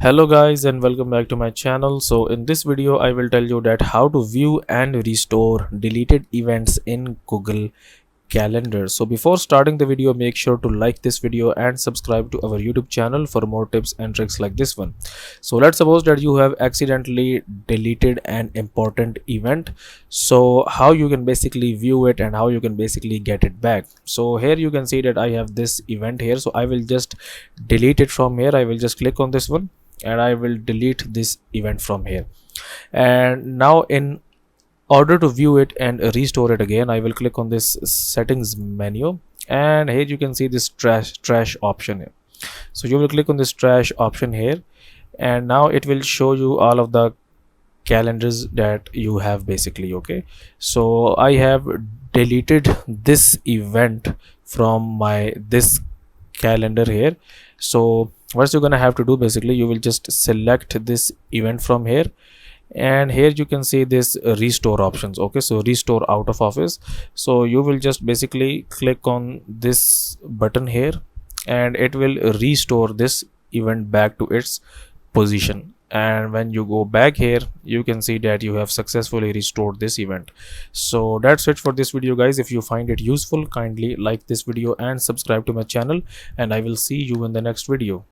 Hello guys and welcome back to my channel. So in this video I will tell you that how to view and restore deleted events in Google Calendar. So before starting the video, make sure to like this video and subscribe to our YouTube channel for more tips and tricks like this one. So let's suppose that you have accidentally deleted an important event. So how you can basically view it and how you can basically get it back. So here you can see that I have this event here. So I will just delete it from here. I will just click on this one and I will delete this event from here. And now in order to view it and restore it again, I will click on this settings menu, and here you can see this trash option here. So you will click on this trash option here, and now it will show you all of the calendars that you have basically. Okay, so I have deleted this event from my this calendar here. So what you're gonna have to do, basically you will just select this event from here, and here you can see this restore options. Okay, so restore out of office. So you will just basically click on this button here, and it will restore this event back to its position. And when you go back here, you can see that you have successfully restored this event. So that's it for this video guys. If you find it useful, kindly like this video and subscribe to my channel, and I will see you in the next video.